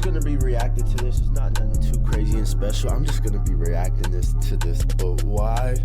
gonna be reacting to this. It's not nothing too crazy and special. I'm just gonna be reacting to this. But why?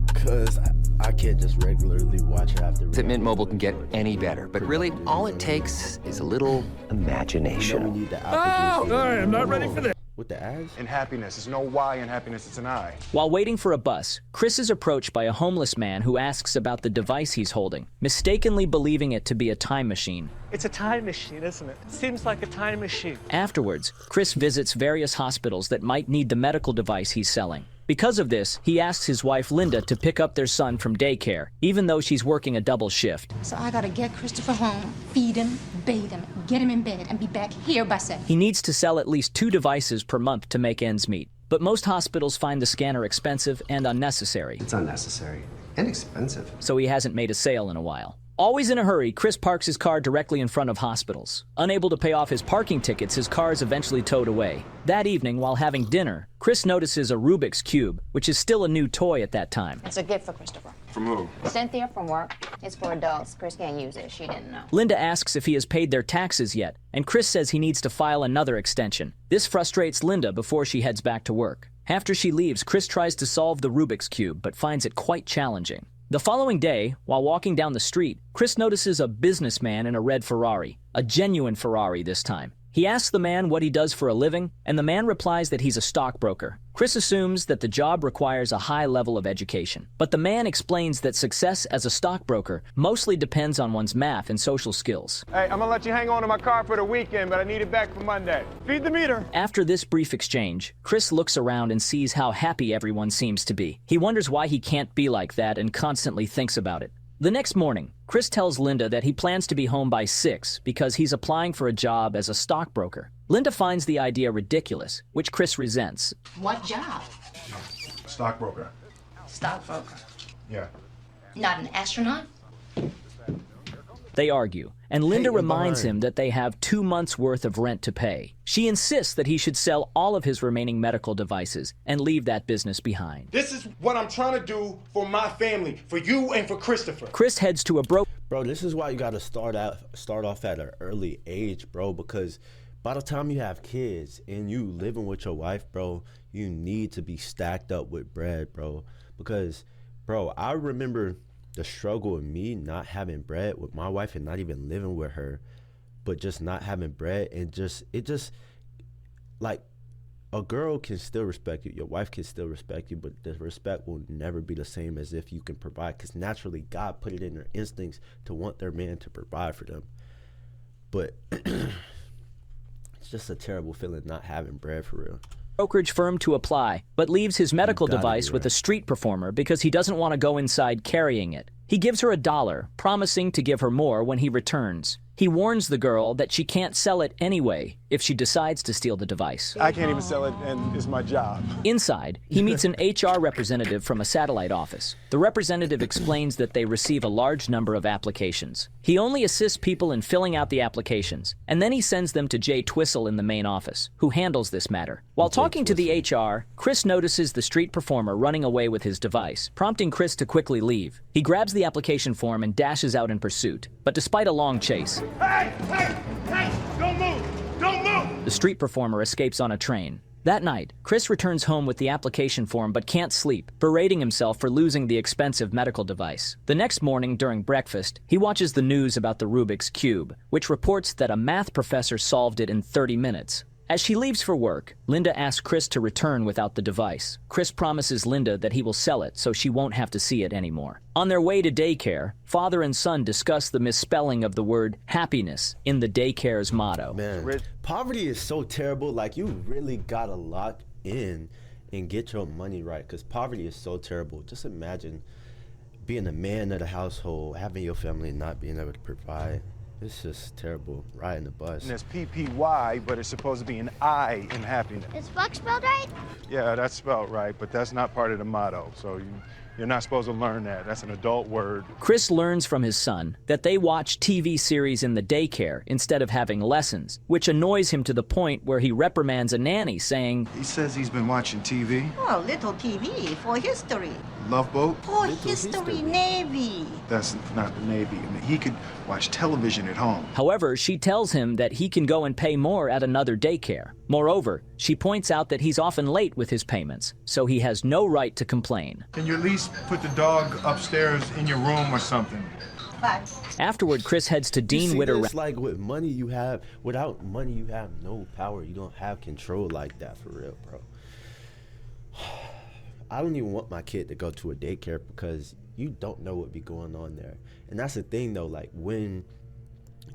Because I can't just regularly watch it after. That Mint Mobile can get any better, but really, all it takes is a little imagination. We need the apple I am not ready for this. with the ads. In happiness, there's no Y in happiness, it's an I. While waiting for a bus, Chris is approached by a homeless man who asks about the device he's holding, mistakenly believing it to be a time machine. It's a time machine, isn't it? It seems like a time machine. Afterwards, Chris visits various hospitals that might need the medical device he's selling. Because of this, he asks his wife Linda to pick up their son from daycare, even though she's working a double shift. So I gotta get Christopher home, feed him, bathe him, get him in bed, and be back here by 7. He needs to sell at least 2 devices per month to make ends meet. But most hospitals find the scanner expensive and unnecessary. It's unnecessary and expensive. So he hasn't made a sale in a while. Always in a hurry, Chris parks his car directly in front of hospitals. Unable to pay off his parking tickets, his car is eventually towed away. That evening, while having dinner, Chris notices a Rubik's Cube, which is still a new toy at that time. It's a gift for Christopher. From who? Cynthia from work. It's for adults. Chris can't use it. She didn't know. Linda asks if he has paid their taxes yet, and Chris says he needs to file another extension. This frustrates Linda before she heads back to work. After she leaves, Chris tries to solve the Rubik's Cube, but finds it quite challenging. The following day, while walking down the street, Chris notices a businessman in a red Ferrari, a genuine Ferrari this time. He asks the man what he does for a living, and the man replies that he's a stockbroker. Chris assumes that the job requires a high level of education, but the man explains that success as a stockbroker mostly depends on one's math and social skills. Hey, I'm gonna let you hang on to my car for the weekend, but I need it back for Monday. Feed the meter. After this brief exchange, Chris looks around and sees how happy everyone seems to be. He wonders why he can't be like that and constantly thinks about it. The next morning, Chris tells Linda that he plans to be home by 6 because he's applying for a job as a stockbroker. Linda finds the idea ridiculous, which Chris resents. What job? Stockbroker. Stockbroker. Yeah. Not an astronaut? They argue, and Linda Hey, reminds behind. him that they have 2 months' worth of rent to pay. She insists that he should sell all of his remaining medical devices and leave that business behind. This is what I'm trying to do for my family, for you and for Christopher. Chris heads to a Bro, this is why you gotta start off at an early age, bro, because by the time you have kids and you living with your wife, bro, you need to be stacked up with bread, bro. Because, bro, I remember the struggle of me not having bread with my wife and not even living with her, but just not having bread, and like, a girl can still respect you, your wife can still respect you, but the respect will never be the same as if you can provide, because naturally God put it in their instincts to want their man to provide for them. But it's just a terrible feeling not having bread for real. brokerage firm to apply, but leaves his medical gotta device be with right. a street performer because he doesn't want to go inside carrying it. He gives her $1, promising to give her more when he returns. He warns the girl that she can't sell it anyway if she decides to steal the device. I can't even sell it, and it's my job. Inside, he meets an HR representative from a satellite office. The representative explains that they receive a large number of applications. He only assists people in filling out the applications, and then he sends them to Jay Twistle in the main office, who handles this matter. While talking to the HR, Chris notices the street performer running away with his device, prompting Chris to quickly leave. He grabs the application form and dashes out in pursuit, but despite a long chase, Hey! Don't move! Don't move! the street performer escapes on a train. That night, Chris returns home with the application form but can't sleep, berating himself for losing the expensive medical device. The next morning during breakfast, he watches the news about the Rubik's Cube, which reports that a math professor solved it in 30 minutes. As she leaves for work, Linda asks Chris to return without the device. Chris promises Linda that he will sell it so she won't have to see it anymore. On their way to daycare, father and son discuss the misspelling of the word happiness in the daycare's motto. Man, poverty is so terrible. Like, you really gotta lock in and get your money right, because poverty is so terrible. Just imagine being a man of the household, having your family and not being able to provide. It's just terrible, riding the bus. And it's PPY, but it's supposed to be an I in happiness. Is Buck spelled right? Yeah, that's spelled right, but that's not part of the motto. So you're not supposed to learn that. That's an adult word. Chris learns from his son that they watch TV series in the daycare instead of having lessons, which annoys him to the point where he reprimands a nanny, saying, He says he's been watching TV. Oh, little TV for history. Love Boat? Oh, History Navy. That's not the Navy. I mean, he could watch television at home. However, she tells him that he can go and pay more at another daycare. Moreover, she points out that he's often late with his payments, so he has no right to complain. Can you at least put the dog upstairs in your room or something? Bye. Afterward, Chris heads to Dean Witter. It's like with money you have, without money you have no power. You don't have control like that for real, bro. I don't even want my kid to go to a daycare because you don't know what be going on there. And that's the thing though, like when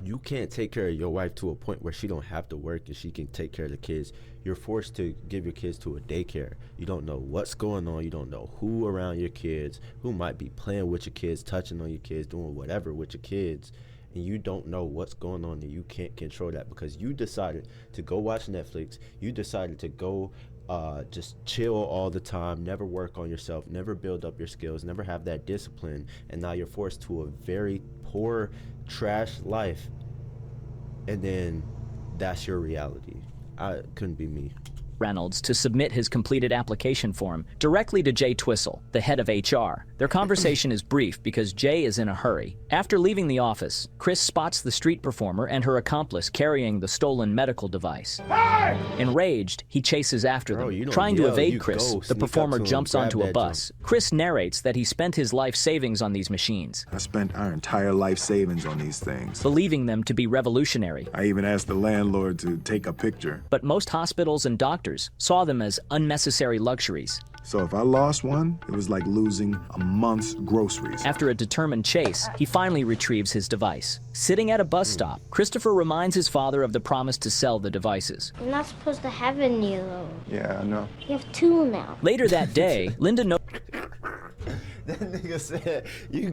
you can't take care of your wife to a point where she don't have to work and she can take care of the kids, you're forced to give your kids to a daycare. You don't know what's going on. You don't know who around your kids, who might be playing with your kids, touching on your kids, doing whatever with your kids. And you don't know what's going on and you can't control that because you decided to go watch Netflix. You decided to go just chill all the time, never work on yourself, never build up your skills, never have that discipline, and now you're forced to a very poor, trash life, and then that's your reality. I couldn't be me. Reynolds to submit his completed application form directly to Jay Twistle, the head of HR. Their conversation is brief because Jay is in a hurry. After leaving the office, Chris spots the street performer and her accomplice carrying the stolen medical device. Hey! Enraged, he chases after them. Trying to evade Chris, the performer jumps onto a bus. Chris narrates that he spent his life savings on these machines. I spent our entire life savings on these things. Believing them to be revolutionary. I even asked the landlord to take a picture. But most hospitals and doctors saw them as unnecessary luxuries. So if I lost one, it was like losing a month's groceries. After a determined chase, he finally retrieves his device. Sitting at a bus stop, Christopher reminds his father of the promise to sell the devices. You're not supposed to have any alone. Yeah, I know. You have two now. Later that day, Linda That nigga said, you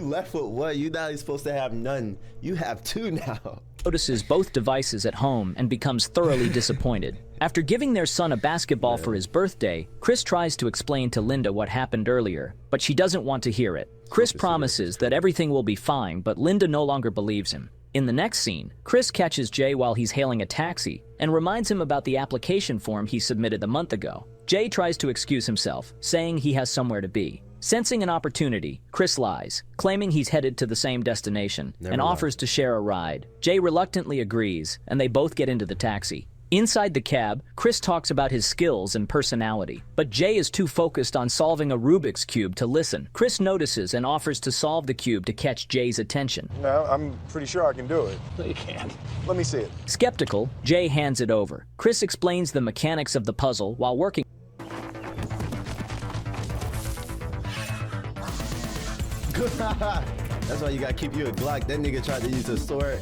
left with what? You not even supposed to have none. You have two now. Notices both devices at home and becomes thoroughly disappointed. After giving their son a basketball for his birthday, Chris tries to explain to Linda what happened earlier, but she doesn't want to hear it. Chris promises that everything will be fine, but Linda no longer believes him. In the next scene, Chris catches Jay while he's hailing a taxi and reminds him about the application form he submitted a month ago. Jay tries to excuse himself, saying he has somewhere to be. Sensing an opportunity, Chris lies, claiming he's headed to the same destination, and offers to share a ride. Jay reluctantly agrees, and they both get into the taxi. Inside the cab, Chris talks about his skills and personality, but Jay is too focused on solving a Rubik's Cube to listen. Chris notices and offers to solve the cube to catch Jay's attention. No, I'm pretty sure I can do it. No, you can't. Let me see it. Skeptical, Jay hands it over. Chris explains the mechanics of the puzzle while working. That's why you gotta keep you a Glock. That nigga tried to use a sword.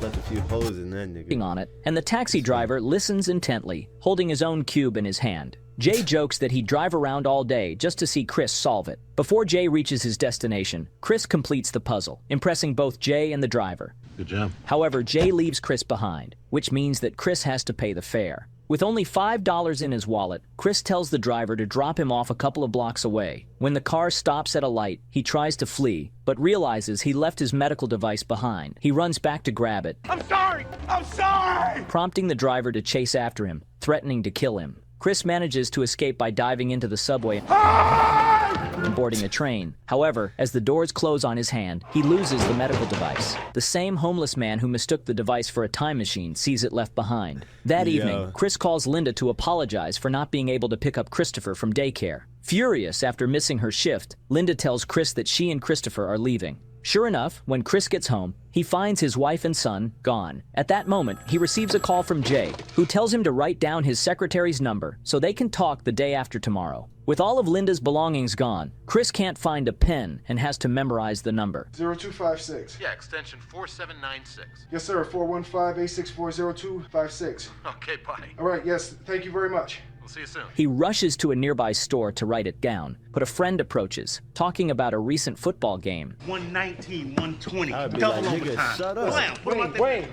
Left a few holes in that nigga. On it, and the taxi driver listens intently, holding his own cube in his hand. Jay jokes that he'd drive around all day just to see Chris solve it. Before Jay reaches his destination, Chris completes the puzzle, impressing both Jay and the driver. Good job. However, Jay leaves Chris behind, which means that Chris has to pay the fare. With only $5 in his wallet, Chris tells the driver to drop him off a couple of blocks away. When the car stops at a light, he tries to flee, but realizes he left his medical device behind. He runs back to grab it. I'm sorry! I'm sorry! Prompting the driver to chase after him, threatening to kill him. Chris manages to escape by diving into the subway and boarding a train. However, as the doors close on his hand, he loses the medical device. The same homeless man who mistook the device for a time machine sees it left behind. That evening, Chris calls Linda to apologize for not being able to pick up Christopher from daycare. Furious after missing her shift, Linda tells Chris that she and Christopher are leaving. Sure enough, when Chris gets home, he finds his wife and son gone. At that moment, he receives a call from Jay, who tells him to write down his secretary's number so they can talk the day after tomorrow. With all of Linda's belongings gone, Chris can't find a pen and has to memorize the number. 0256. Yeah, extension 4796. Yes, sir. 415-864-0256. Okay, bye. All right, yes. Thank you very much. We'll see you soon. He rushes to a nearby store to write it down, but a friend approaches, talking about a recent football game. 119, 120. I'd be Double like, nigga, overtime. shut up.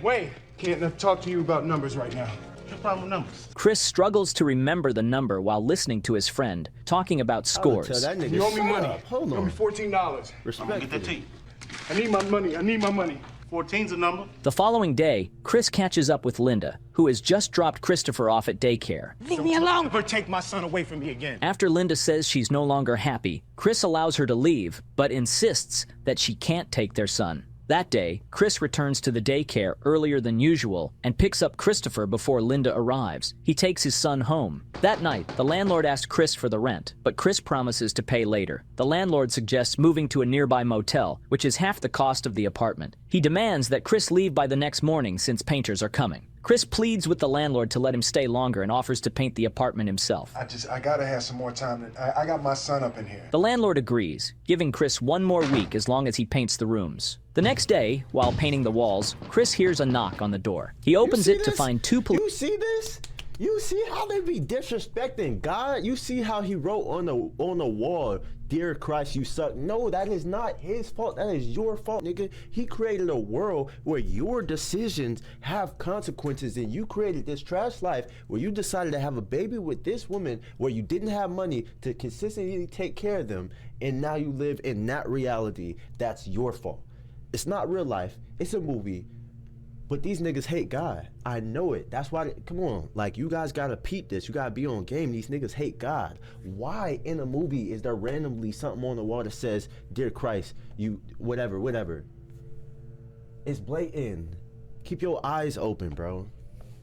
Wayne. Can't talk to you about numbers right now. What's your problem with numbers? Chris struggles to remember the number while listening to his friend, talking about scores. Tell that nigga, You owe me shut money. up. Hold You owe me on. $14. Respect Get that to you. I need my money. 14's a number. The following day, Chris catches up with Linda, who has just dropped Christopher off at daycare. Leave me alone. Never take my son away from me again. After Linda says she's no longer happy, Chris allows her to leave, but insists that she can't take their son. That day, Chris returns to the daycare earlier than usual and picks up Christopher before Linda arrives. He takes his son home. That night, the landlord asks Chris for the rent, but Chris promises to pay later. The landlord suggests moving to a nearby motel, which is half the cost of the apartment. He demands that Chris leave by the next morning since painters are coming. Chris pleads with the landlord to let him stay longer and offers to paint the apartment himself. I gotta have some more time. I got my son up in here. The landlord agrees, giving Chris 1 more week as long as he paints the rooms. The next day, while painting the walls, Chris hears a knock on the door. He opens it to find 2 police. You see this? You see how they be disrespecting God? You see how he wrote on the wall, "Dear Christ, you suck." No, that is not his fault. That is your fault, nigga. He created a world where your decisions have consequences, and you created this trash life where you decided to have a baby with this woman where you didn't have money to consistently take care of them, and now you live in that reality. That's your fault. It's not real life. It's a movie. But these niggas hate God. I know it. That's why, come on. Like, you guys gotta peep this. You gotta be on game. These niggas hate God. Why in a movie is there randomly something on the wall that says, "Dear Christ, you," whatever. It's blatant. Keep your eyes open, bro.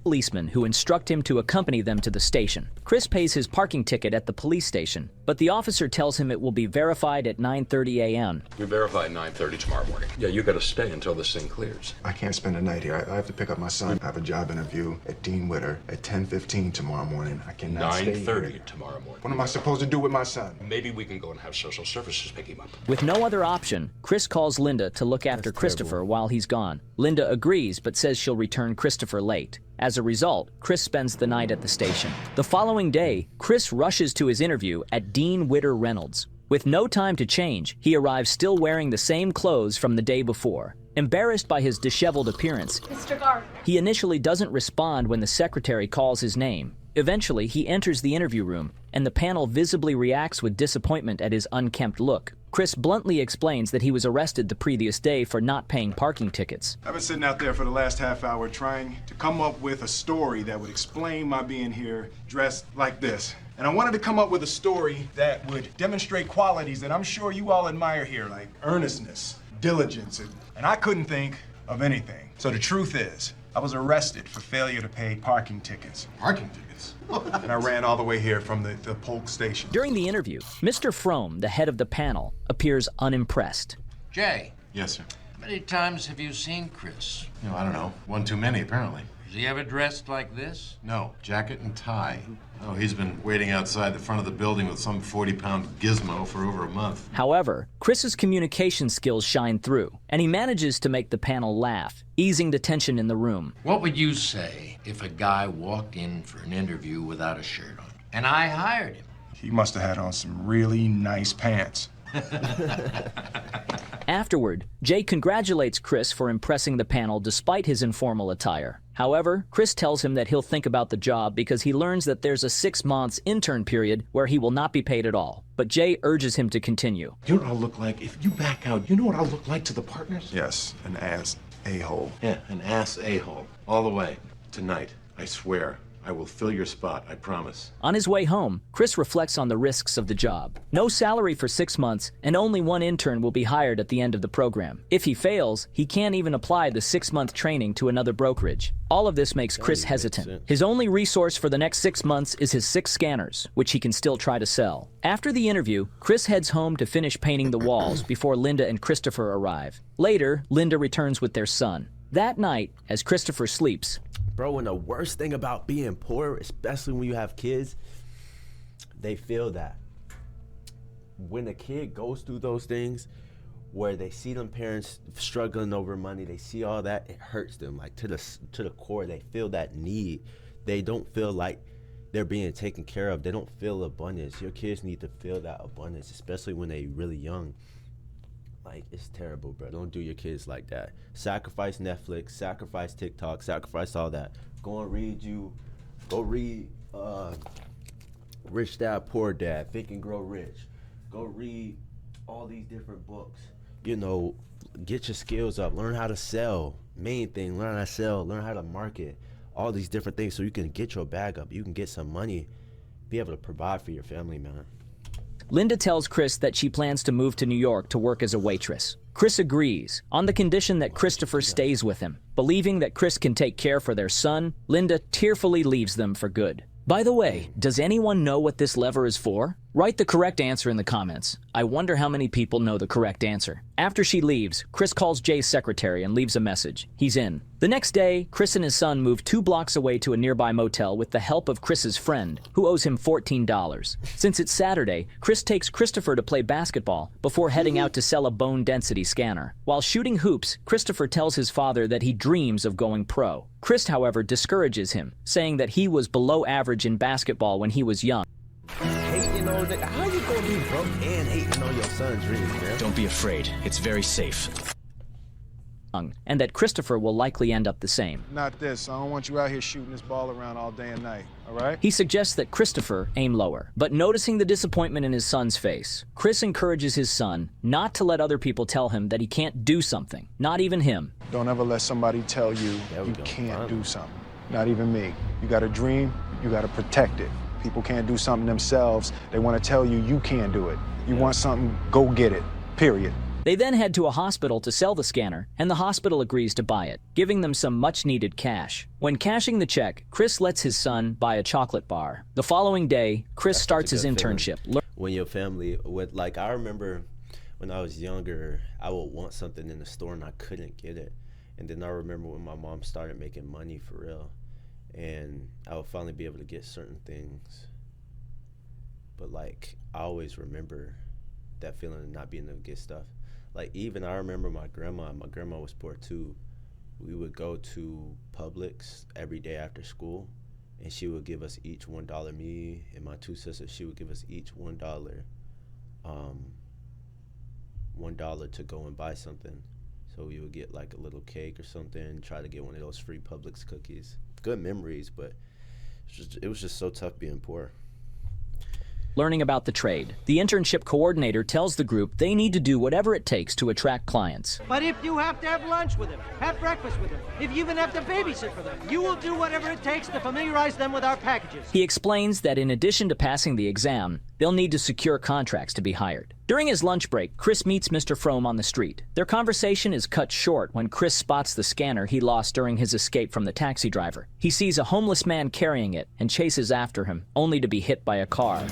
Policemen who instruct him to accompany them to the station. Chris pays his parking ticket at the police station, but the officer tells him it will be verified at 9:30 a.m. We verify at 9:30 tomorrow morning. Yeah, you gotta stay until this thing clears. I can't spend the night here. I have to pick up my son. I have a job interview at Dean Witter at 10:15 tomorrow morning. I cannot stay 9:30 here. tomorrow morning. What am I supposed to do with my son? Maybe we can go and have social services pick him up. With no other option, Chris calls Linda to look after Christopher while he's gone. Linda agrees but says she'll return Christopher late. As a result, Chris spends the night at the station. The following day, Chris rushes to his interview at Dean Witter Reynolds. With no time to change, he arrives still wearing the same clothes from the day before. Embarrassed by his disheveled appearance, Mr. Gardner. he initially doesn't respond when the secretary calls his name. Eventually, he enters the interview room, and the panel visibly reacts with disappointment at his unkempt look. Chris bluntly explains that he was arrested the previous day for not paying parking tickets. I've been sitting out there for the last half hour trying to come up with a story that would explain my being here dressed like this. And I wanted to come up with a story that would demonstrate qualities that I'm sure you all admire here, like earnestness, diligence, and I couldn't think of anything. So the truth is, I was arrested for failure to pay parking tickets. Parking tickets? And I ran all the way here from the Polk station. During the interview, Mr. Frome, the head of the panel, appears unimpressed. Jay. Yes, sir. How many times have you seen Chris? I don't know. One too many, apparently. Is he ever dressed like this? No, jacket and tie. Oh, he's been waiting outside the front of the building with some 40-pound gizmo for over a month. However, Chris's communication skills shine through, and he manages to make the panel laugh, easing the tension in the room. What would you say if a guy walked in for an interview without a shirt on, and I hired him? He must have had on some really nice pants. Afterward, Jay congratulates Chris for impressing the panel despite his informal attire. However, Chris tells him that he'll think about the job because he learns that there's a 6 months intern period where he will not be paid at all. But Jay urges him to continue. You know what I'll look like if you back out? You know what I'll look like to the partners? Yes, an ass a-hole. Yeah, an ass a-hole. All the way. Tonight, I swear. I will fill your spot, I promise. On his way home, Chris reflects on the risks of the job. No salary for 6 months, and only one intern will be hired at the end of the program. If he fails, he can't even apply the 6-month training to another brokerage. All of this makes Chris hesitant. His only resource for the next 6 months is his 6 scanners, which he can still try to sell. After the interview, Chris heads home to finish painting the walls before Linda and Christopher arrive. Later, Linda returns with their son. That night, as Christopher sleeps, bro, and the worst thing about being poor, especially when you have kids, they feel that. When a kid goes through those things where they see them parents struggling over money, they see all that, it hurts them, like to the core. They feel that need. They don't feel like they're being taken care of. They don't feel abundance. Your kids need to feel that abundance, especially when they're really young. Like, it's terrible, bro. Don't do your kids like that. Sacrifice Netflix, sacrifice TikTok, sacrifice all that. Go read Rich Dad, Poor Dad, Think and Grow Rich. Go read all these different books. you know, get your skills up, learn how to sell. Main thing, learn how to sell, learn how to market, all these different things so you can get your bag up, you can get some money, be able to provide for your family, man. Linda tells Chris that she plans to move to New York to work as a waitress. Chris agrees, on the condition that Christopher stays with him. Believing that Chris can take care for their son, Linda tearfully leaves them for good. By the way, does anyone know what this lever is for? Write the correct answer in the comments. I wonder how many people know the correct answer. After she leaves, Chris calls Jay's secretary and leaves a message. He's in. The next day, Chris and his son move 2 blocks away to a nearby motel with the help of Chris's friend, who owes him $14. Since it's Saturday, Chris takes Christopher to play basketball before heading out to sell a bone density scanner. While shooting hoops, Christopher tells his father that he dreams of going pro. Chris, however, discourages him, saying that he was below average in basketball when he was young. Hating on the, how you gonna be broke and hating on your son's dreams, man? Don't be afraid. It's very safe. And that Christopher will likely end up the same. Not this. I don't want you out here shooting this ball around all day and night, all right? He suggests that Christopher aim lower, but noticing the disappointment in his son's face, Chris encourages his son not to let other people tell him that he can't do something, not even him. Don't ever let somebody tell you you can't do something. Not even me. You got a dream, you got to protect it. People can't do something themselves. They want to tell you you can't do it. You want something, go get it, period. They then head to a hospital to sell the scanner, and the hospital agrees to buy it, giving them some much-needed cash. When cashing the check, Chris lets his son buy a chocolate bar. The following day, Chris starts his internship. When your family would, like, I remember when I was younger, I would want something in the store and I couldn't get it. And then I remember when my mom started making money for real, and I would finally be able to get certain things. But, like, I always remember that feeling of not being able to get stuff. Like, even I remember my grandma was poor too. We would go to Publix every day after school, and she would give us each $1. Me and my 2 sisters, she would give us each $1, $1 to go and buy something. So we would get like a little cake or something, try to get one of those free Publix cookies. Good memories, but it was just so tough being poor. Learning about the trade, the internship coordinator tells the group they need to do whatever it takes to attract clients. But if you have to have lunch with them, have breakfast with them, if you even have to babysit for them, you will do whatever it takes to familiarize them with our packages. He explains that in addition to passing the exam, they'll need to secure contracts to be hired. During his lunch break, Chris meets Mr. Frome on the street. Their conversation is cut short when Chris spots the scanner he lost during his escape from the taxi driver. He sees a homeless man carrying it and chases after him, only to be hit by a car.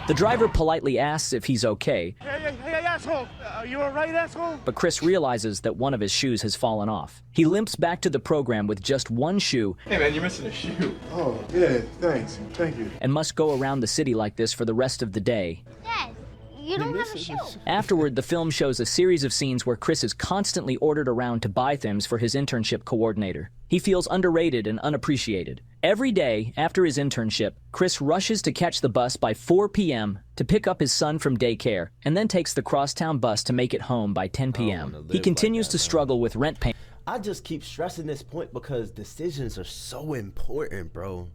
The driver politely asks if he's okay. Hey, asshole! Are you all right, asshole? But Chris realizes that one of his shoes has fallen off. He limps back to the program with just one shoe. Hey man, you're missing a shoe. Oh, yeah, thanks. Thank you. And must go around the city like this for the rest of the day. Dad, you don't have a shoe. Afterward, the film shows a series of scenes where Chris is constantly ordered around to buy things for his internship coordinator. He feels underrated and unappreciated. Every day after his internship, Chris rushes to catch the bus by 4 p.m. to pick up his son from daycare, and then takes the crosstown bus to make it home by 10 p.m. He continues to struggle with rent payment. I just keep stressing this point because decisions are so important, bro.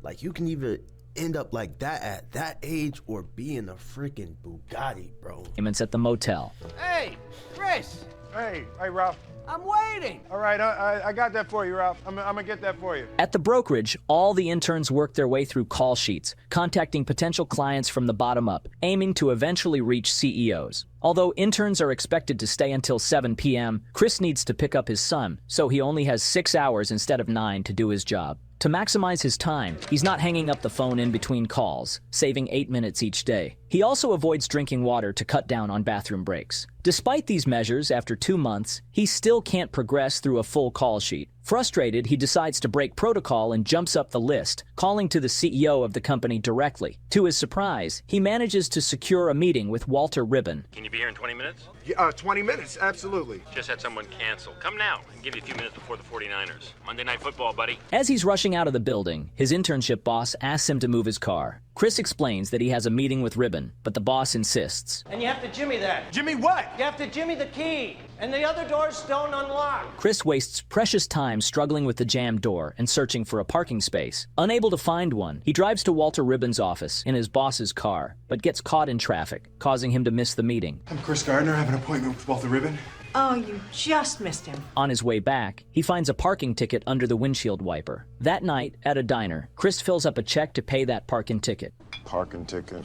Like, you can either end up like that at that age or be in a freaking Bugatti, bro. Payments at the motel. Hey, Chris! Hey, Ralph. I'm waiting! All right, I got that for you, Ralph. I'm gonna get that for you. At the brokerage, all the interns work their way through call sheets, contacting potential clients from the bottom up, aiming to eventually reach CEOs. Although interns are expected to stay until 7 p.m., Chris needs to pick up his son, so he only has 6 hours instead of 9 to do his job. To maximize his time, he's not hanging up the phone in between calls, saving 8 minutes each day. He also avoids drinking water to cut down on bathroom breaks. Despite these measures, after 2 months, he still can't progress through a full call sheet. Frustrated, he decides to break protocol and jumps up the list, calling to the CEO of the company directly. To his surprise, he manages to secure a meeting with Walter Ribbon. Can you be here in 20 minutes? Yeah, 20 minutes, absolutely. Just had someone cancel. Come now. I can give you a few minutes before the 49ers. Monday Night Football, buddy. As he's rushing out of the building, his internship boss asks him to move his car. Chris explains that he has a meeting with Ribbon, but the boss insists. And you have to jimmy that. Jimmy what? You have to jimmy the key. And the other doors don't unlock. Chris wastes precious time struggling with the jammed door and searching for a parking space. Unable to find one, he drives to Walter Ribbon's office in his boss's car, but gets caught in traffic, causing him to miss the meeting. I'm Chris Gardner. I have an appointment with Walter Ribbon. Oh, you just missed him. On his way back, he finds a parking ticket under the windshield wiper. That night, at a diner, Chris fills up a check to pay that parking ticket. Parking ticket.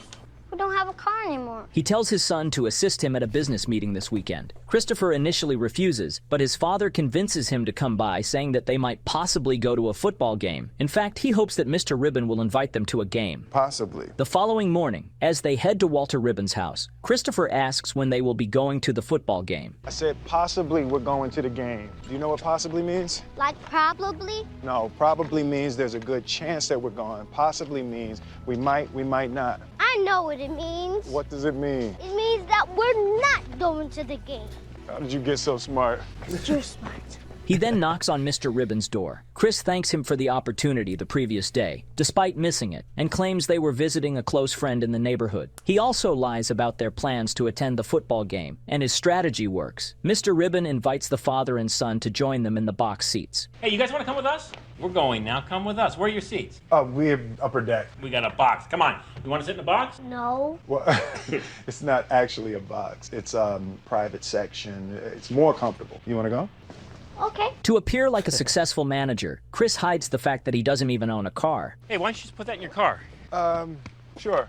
We don't have a car anymore. He tells his son to assist him at a business meeting this weekend. Christopher initially refuses, but his father convinces him to come by, saying that they might possibly go to a football game. In fact, he hopes that Mr. Ribbon will invite them to a game. Possibly. The following morning, as they head to Walter Ribbon's house, Christopher asks when they will be going to the football game. I said possibly we're going to the game. Do you know what possibly means? Like probably? No, probably means there's a good chance that we're going. Possibly means we might not. I know what it means. What does it mean? It means that we're not going to the game. How did you get so smart? You're smart. He then knocks on Mr. Ribbon's door. Chris thanks him for the opportunity the previous day, despite missing it, and claims they were visiting a close friend in the neighborhood. He also lies about their plans to attend the football game, and his strategy works. Mr. Ribbon invites the father and son to join them in the box seats. Hey, you guys want to come with us? We're going now. Come with us. Where are your seats? We're upper deck. We got a box. Come on. You want to sit in the box? No. Well, it's not actually a box. It's private section. It's more comfortable. You want to go? Okay. To appear like a successful manager, Chris hides the fact that he doesn't even own a car. Hey, why don't you just put that in your car? Sure.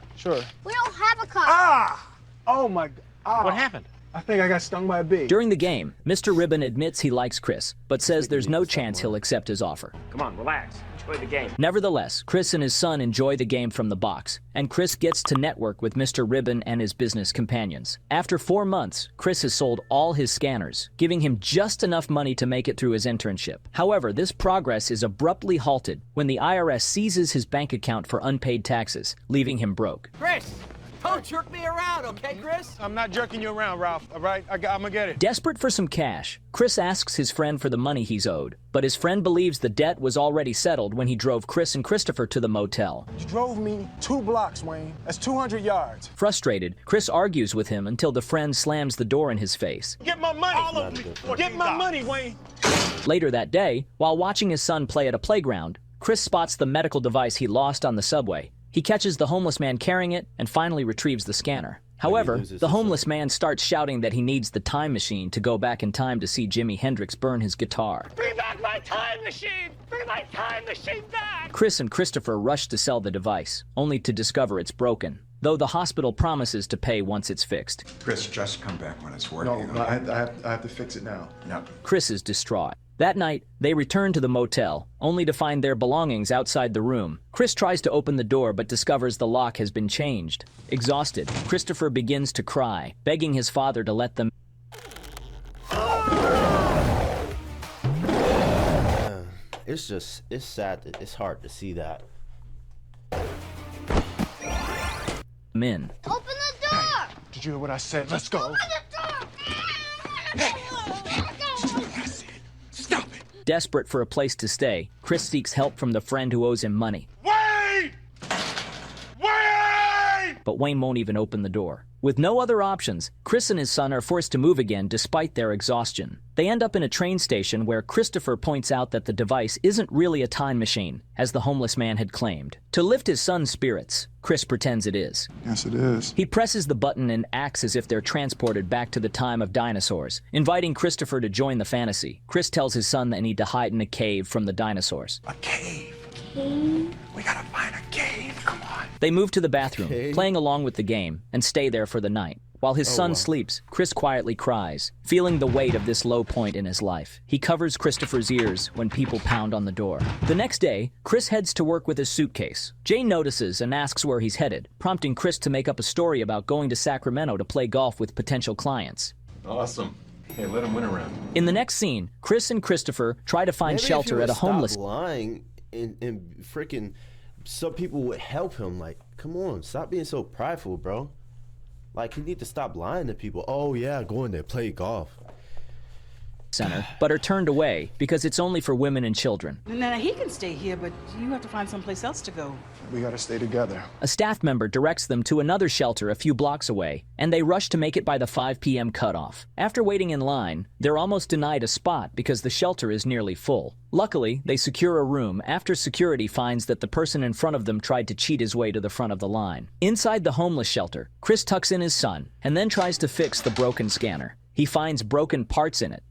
We don't have a car. Ah! Oh my God. What happened? I think I got stung by a bee. During the game, Mr. Ribbon admits he likes Chris, but says there's no chance he'll accept his offer. Come on, relax. Enjoy the game. Nevertheless, Chris and his son enjoy the game from the box, and Chris gets to network with Mr. Ribbon and his business companions. After 4 months, Chris has sold all his scanners, giving him just enough money to make it through his internship. However, this progress is abruptly halted when the IRS seizes his bank account for unpaid taxes, leaving him broke. Chris, don't jerk me around, okay, Chris? I'm not jerking you around, Ralph, all right? I'm gonna get it. Desperate for some cash, Chris asks his friend for the money he's owed, but his friend believes the debt was already settled when he drove Chris and Christopher to the motel. You drove me 2 blocks, Wayne. That's 200 yards. Frustrated, Chris argues with him until the friend slams the door in his face. Get my money! All of me! Get my money, Wayne! Later that day, while watching his son play at a playground, Chris spots the medical device he lost on the subway. He catches the homeless man carrying it and finally retrieves the scanner. However, the homeless man starts shouting that he needs the time machine to go back in time to see Jimi Hendrix burn his guitar. Bring back my time machine! Bring my time machine back! Chris and Christopher rush to sell the device, only to discover it's broken, though the hospital promises to pay once it's fixed. Chris, just come back when it's working. No, I have to fix it now. No. Chris is distraught. That night, they return to the motel, only to find their belongings outside the room. Chris tries to open the door but discovers the lock has been changed. Exhausted, Christopher begins to cry, begging his father to let them. It's sad. It's hard to see that. In. Open the door! Did you hear what I said? Let's go. Open the door! Desperate for a place to stay, Chris seeks help from the friend who owes him money. Wayne! Wayne! But Wayne won't even open the door. With no other options, Chris and his son are forced to move again despite their exhaustion. They end up in a train station where Christopher points out that the device isn't really a time machine, as the homeless man had claimed. To lift his son's spirits, Chris pretends it is. Yes, it is. He presses the button and acts as if they're transported back to the time of dinosaurs, inviting Christopher to join the fantasy. Chris tells his son they need to hide in a cave from the dinosaurs. A cave? We gotta find a cave, come on. They move to the bathroom, playing along with the game, and stay there for the night. While his son sleeps, Chris quietly cries, feeling the weight of this low point in his life. He covers Christopher's ears when people pound on the door. The next day, Chris heads to work with his suitcase. Jane notices and asks where he's headed, prompting Chris to make up a story about going to Sacramento to play golf with potential clients. Awesome. Hey, let him win around. In the next scene, Chris and Christopher try to find shelter at a homeless... Stop lying and freaking... Some people would help him. Like, come on, stop being so prideful, bro. Like, you need to stop lying to people. Oh, yeah, go in there, play golf. center, but are turned away because it's only for women and children. Now, he can stay here, but you have to find someplace else to go. We gotta stay together. A staff member directs them to another shelter a few blocks away, and they rush to make it by the 5 p.m. cutoff. After waiting in line, they're almost denied a spot because the shelter is nearly full. Luckily, they secure a room after security finds that the person in front of them tried to cheat his way to the front of the line. Inside the homeless shelter, Chris tucks in his son and then tries to fix the broken scanner. He finds broken parts in it.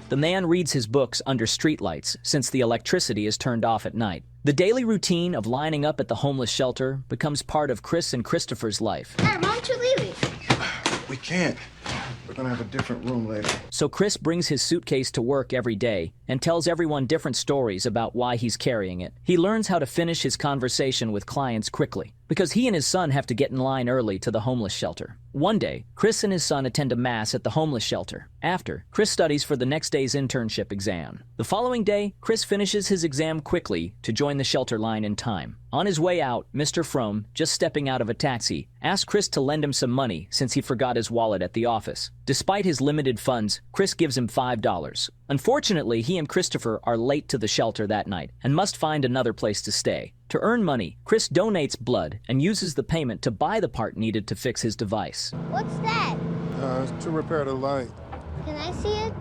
The man reads his books under streetlights since the electricity is turned off at night. The daily routine of lining up at the homeless shelter becomes part of Chris and Christopher's life. Dad, why don't you leave it? We can't. We're gonna have a different room later. So Chris brings his suitcase to work every day and tells everyone different stories about why he's carrying it. He learns how to finish his conversation with clients quickly because he and his son have to get in line early to the homeless shelter. One day, Chris and his son attend a mass at the homeless shelter. After, Chris studies for the next day's internship exam. The following day, Chris finishes his exam quickly to join the shelter line in time. On his way out, Mr. Frome, just stepping out of a taxi, asks Chris to lend him some money since he forgot his wallet at the office. Despite his limited funds, Chris gives him $5. Unfortunately, he and Christopher are late to the shelter that night and must find another place to stay. To earn money, Chris donates blood and uses the payment to buy the part needed to fix his device. What's that? To repair the light. Can I see it?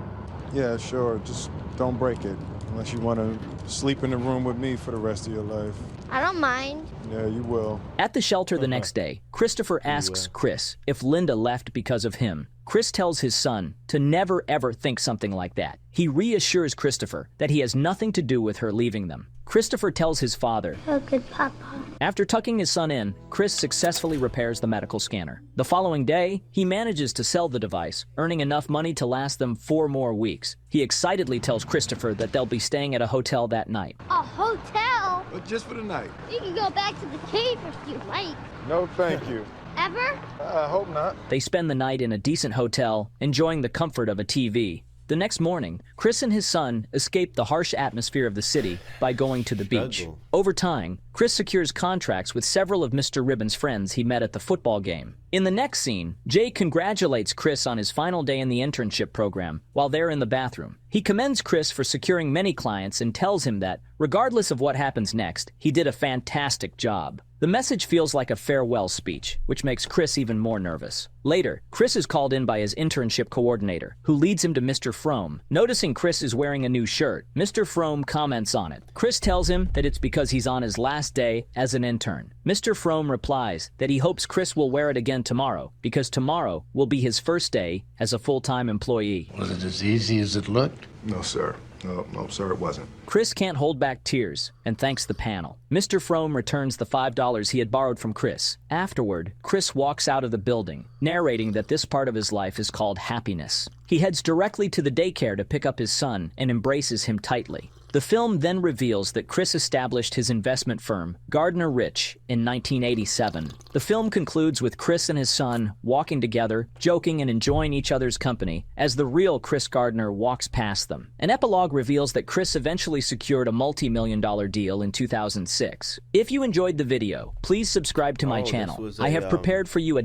Yeah, sure. Just don't break it. Unless you want to sleep in the room with me for the rest of your life. I don't mind. Yeah, you will. At the shelter the next day, Christopher asks Chris if Linda left because of him. Chris tells his son to never ever think something like that. He reassures Christopher that he has nothing to do with her leaving them. Christopher tells his father, Oh, good Papa. After tucking his son in, Chris successfully repairs the medical scanner. The following day, he manages to sell the device, earning enough money to last them 4 more weeks. He excitedly tells Christopher that they'll be staying at a hotel that night. A hotel? But just for the night. You can go back to the cave if you like. No, thank you. Ever? I hope not. They spend the night in a decent hotel, enjoying the comfort of a TV. The next morning, Chris and his son escape the harsh atmosphere of the city by going to the beach. Over time, Chris secures contracts with several of Mr. Ribbon's friends he met at the football game. In the next scene, Jay congratulates Chris on his final day in the internship program while they're in the bathroom. He commends Chris for securing many clients and tells him that, regardless of what happens next, he did a fantastic job. The message feels like a farewell speech, which makes Chris even more nervous. Later, Chris is called in by his internship coordinator, who leads him to Mr. Frome. Noticing Chris is wearing a new shirt, Mr. Frome comments on it. Chris tells him that it's because he's on his last day as an intern. Mr. Frome replies that he hopes Chris will wear it again tomorrow, because tomorrow will be his first day as a full-time employee. Was it as easy as it looked? No, sir. No, sir, it wasn't. Chris can't hold back tears and thanks the panel. Mr. Frome returns the $5 he had borrowed from Chris. Afterward, Chris walks out of the building, narrating that this part of his life is called happiness. He heads directly to the daycare to pick up his son and embraces him tightly. The film then reveals that Chris established his investment firm, Gardner Rich, in 1987. The film concludes with Chris and his son walking together, joking and enjoying each other's company as the real Chris Gardner walks past them. An epilogue reveals that Chris eventually secured a multi-million-dollar deal in 2006. If you enjoyed the video, please subscribe to my channel. I have prepared for you a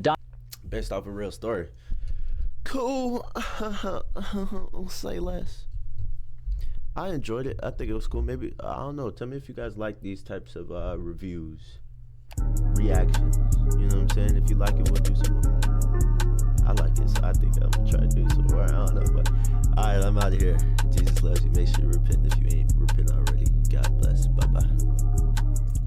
based off a real story. Cool. Say less. I enjoyed it. I think it was cool. Maybe, I don't know. Tell me if you guys like these types of reviews, reactions. You know what I'm saying? If you like it, we'll do some more. I like it, so I think I'm gonna try to do some more. I don't know, but all right, I'm out of here. Jesus loves you. Make sure you repent if you ain't repent already. God bless. Bye-bye.